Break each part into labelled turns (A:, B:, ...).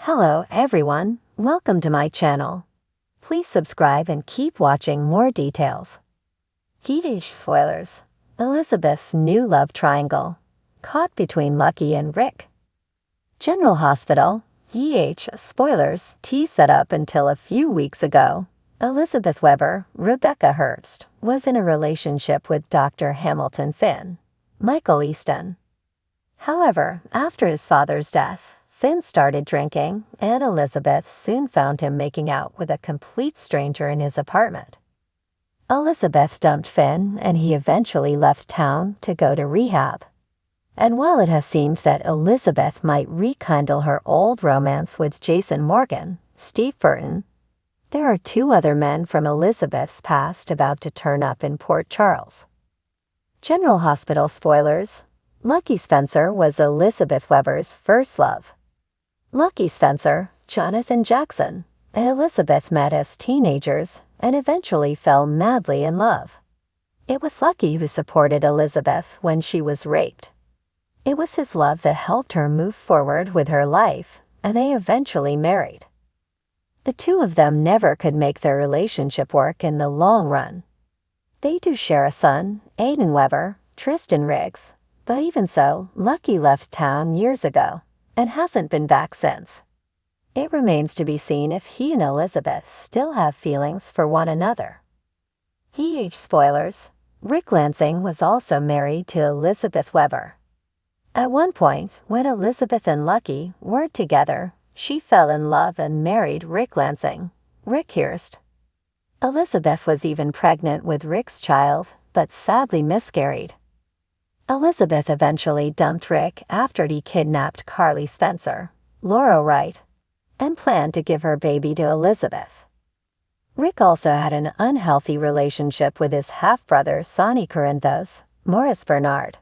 A: Hello everyone, welcome to my channel. Please subscribe and keep watching more details. Huge spoilers. Elizabeth's new love triangle. Caught between Lucky and Rick. General Hospital. Spoilers teased that up until a few weeks ago. Elizabeth Weber, Rebecca Herbst, was in a relationship with Dr. Hamilton Finn, Michael Easton. However, after his father's death, Finn started drinking, and Elizabeth soon found him making out with a complete stranger in his apartment. Elizabeth dumped Finn, and he eventually left town to go to rehab. And while it has seemed that Elizabeth might rekindle her old romance with Jason Morgan, Steve Burton, there are two other men from Elizabeth's past about to turn up in Port Charles. General Hospital spoilers. Lucky Spencer was Elizabeth Weber's first love. Lucky Spencer, Jonathan Jackson, and Elizabeth met as teenagers and eventually fell madly in love. It was Lucky who supported Elizabeth when she was raped. It was his love that helped her move forward with her life, and they eventually married. The two of them never could make their relationship work in the long run. They do share a son, Aidan Weber, Tristan Riggs, but even so, Lucky left town years ago and hasn't been back since. It remains to be seen if he and Elizabeth still have feelings for one another. Huge spoilers. Rick Lansing was also married to Elizabeth Weber. At one point, when Elizabeth and Lucky weren't together, she fell in love and married Rick Lansing, Rick Hearst. Elizabeth was even pregnant with Rick's child, but sadly miscarried. Elizabeth eventually dumped Rick after he kidnapped Carly Spencer, Laura Wright, and planned to give her baby to Elizabeth. Rick also had an unhealthy relationship with his half-brother Sonny Corinthos, Morris Bernard.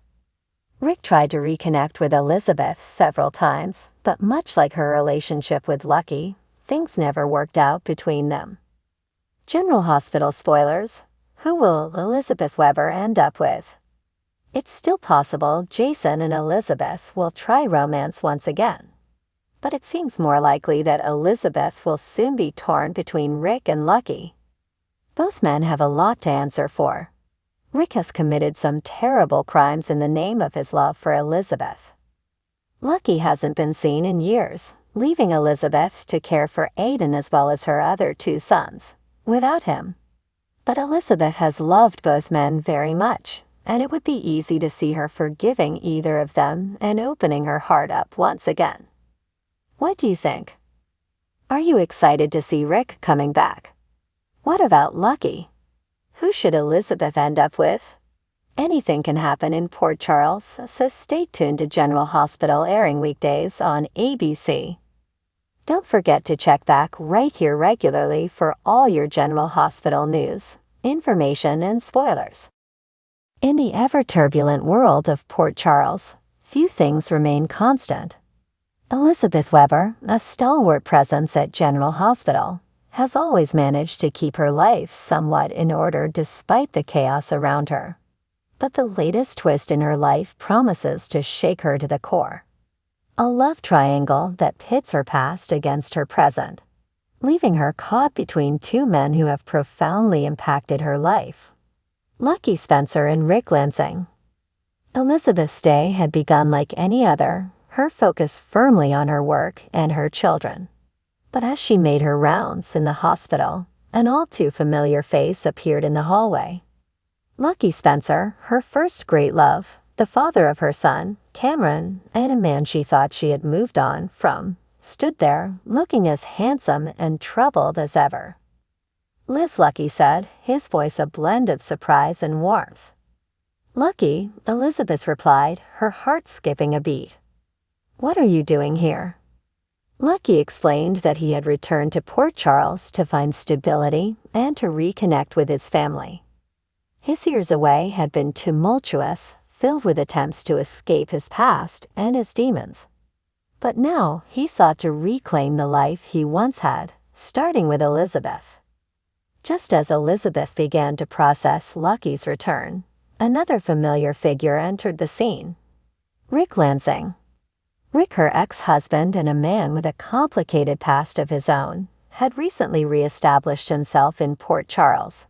A: Rick tried to reconnect with Elizabeth several times, but much like her relationship with Lucky, things never worked out between them. General Hospital spoilers. Who will Elizabeth Weber end up with? It's still possible Jason and Elizabeth will try romance once again. But it seems more likely that Elizabeth will soon be torn between Rick and Lucky. Both men have a lot to answer for. Rick has committed some terrible crimes in the name of his love for Elizabeth. Lucky hasn't been seen in years, leaving Elizabeth to care for Aidan as well as her other two sons, without him. But Elizabeth has loved both men very much, and it would be easy to see her forgiving either of them and opening her heart up once again. What do you think? Are you excited to see Rick coming back? What about Lucky? Who should Elizabeth end up with? Anything can happen in Port Charles, so stay tuned to General Hospital airing weekdays on ABC. Don't forget to check back right here regularly for all your General Hospital news, information, and spoilers. In the ever-turbulent world of Port Charles, few things remain constant. Elizabeth Weber, a stalwart presence at General Hospital, has always managed to keep her life somewhat in order despite the chaos around her. But the latest twist in her life promises to shake her to the core. A love triangle that pits her past against her present, leaving her caught between two men who have profoundly impacted her life. Lucky Spencer and Rick Lansing. Elizabeth's day had begun like any other, her focus firmly on her work and her children. But as she made her rounds in the hospital, an all-too-familiar face appeared in the hallway. Lucky Spencer, her first great love, the father of her son, Cameron, and a man she thought she had moved on from, stood there, looking as handsome and troubled as ever. "Liz," Lucky said, his voice a blend of surprise and warmth. "Lucky," Elizabeth replied, her heart skipping a beat. "What are you doing here?" Lucky explained that he had returned to Port Charles to find stability and to reconnect with his family. His years away had been tumultuous, filled with attempts to escape his past and his demons. But now he sought to reclaim the life he once had, starting with Elizabeth. Just as Elizabeth began to process Lucky's return, another familiar figure entered the scene. Rick Lansing. Rick, her ex-husband and a man with a complicated past of his own, had recently re-established himself in Port Charles,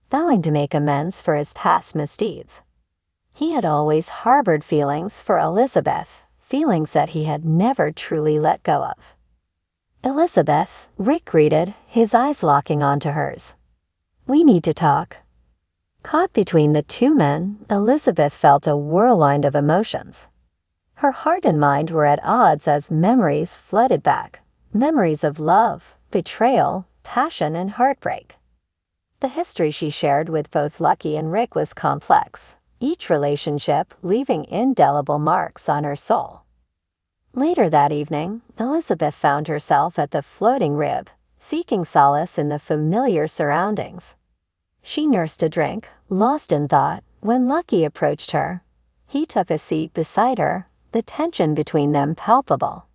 A: vowing to make amends for his past misdeeds. He had always harbored feelings for Elizabeth, feelings that he had never truly let go of. "Elizabeth," Rick greeted, his eyes locking onto hers. "We need to talk." Caught between the two men, Elizabeth felt a whirlwind of emotions. Her heart and mind were at odds as memories flooded back, memories of love, betrayal, passion, and heartbreak. The history she shared with both Lucky and Rick was complex, each relationship leaving indelible marks on her soul. Later that evening, Elizabeth found herself at the Floating Rib, seeking solace in the familiar surroundings. She nursed a drink, lost in thought, when Lucky approached her. He took a seat beside her, the tension between them palpable.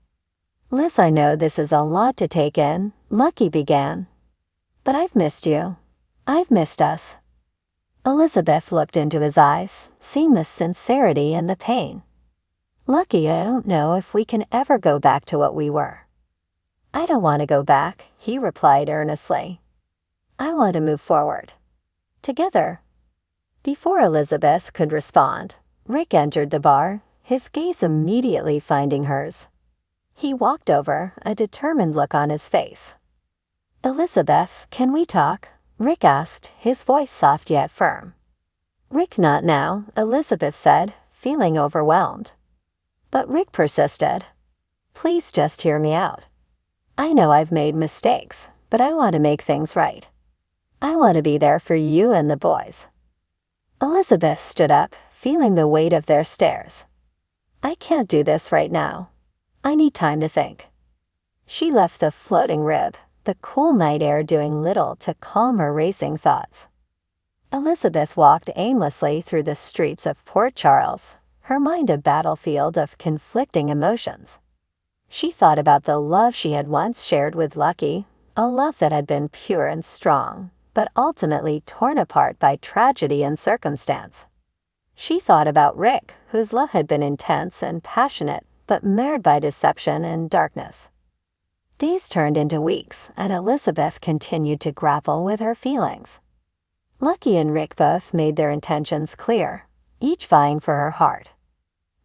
A: "Liz, I know this is a lot to take in," Lucky began. "But I've missed you. I've missed us." Elizabeth looked into his eyes, seeing the sincerity and the pain. "Lucky, I don't know if we can ever go back to what we were." "I don't want to go back," he replied earnestly. "I want to move forward. Together." Before Elizabeth could respond, Rick entered the bar, his gaze immediately finding hers. He walked over, a determined look on his face. "Elizabeth, can we talk?" Rick asked, his voice soft yet firm. "Rick, not now," Elizabeth said, feeling overwhelmed. But Rick persisted. "Please just hear me out. I know I've made mistakes, but I want to make things right. I want to be there for you and the boys." Elizabeth stood up, feeling the weight of their stares. "I can't do this right now. I need time to think." She left the Floating Rib, the cool night air doing little to calm her racing thoughts. Elizabeth walked aimlessly through the streets of Port Charles, her mind a battlefield of conflicting emotions. She thought about the love she had once shared with Lucky, a love that had been pure and strong, but ultimately torn apart by tragedy and circumstance. She thought about Rick, whose love had been intense and passionate, but marred by deception and darkness. Days turned into weeks, and Elizabeth continued to grapple with her feelings. Lucky and Rick both made their intentions clear, each vying for her heart.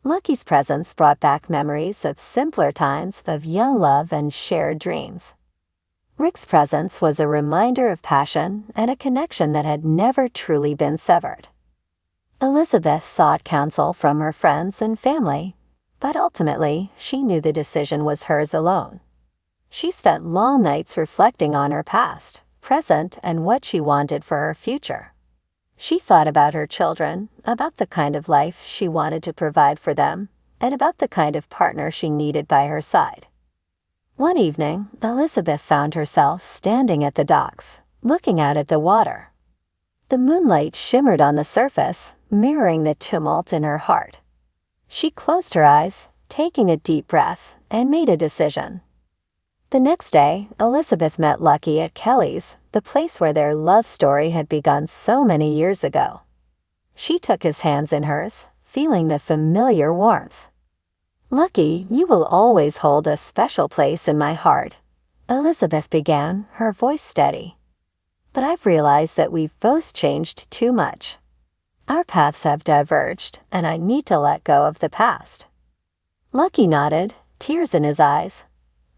A: Lucky's presence brought back memories of simpler times of young love and shared dreams. Rick's presence was a reminder of passion and a connection that had never truly been severed. Elizabeth sought counsel from her friends and family, but ultimately she knew the decision was hers alone. She spent long nights reflecting on her past, present, and what she wanted for her future. She thought about her children, about the kind of life she wanted to provide for them, and about the kind of partner she needed by her side. One evening, Elizabeth found herself standing at the docks, looking out at the water. The moonlight shimmered on the surface, mirroring the tumult in her heart. She closed her eyes, taking a deep breath, and made a decision. The next day, Elizabeth met Lucky at Kelly's, the place where their love story had begun so many years ago. She took his hands in hers, feeling the familiar warmth. "Lucky, you will always hold a special place in my heart," Elizabeth began, her voice steady. "But I've realized that we've both changed too much. Our paths have diverged, and I need to let go of the past." Lucky nodded, tears in his eyes.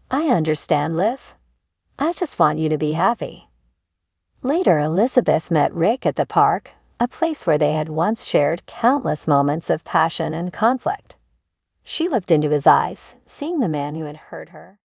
A: "I understand, Liz. I just want you to be happy." Later, Elizabeth met Rick at the park, a place where they had once shared countless moments of passion and conflict. She looked into his eyes, seeing the man who had hurt her.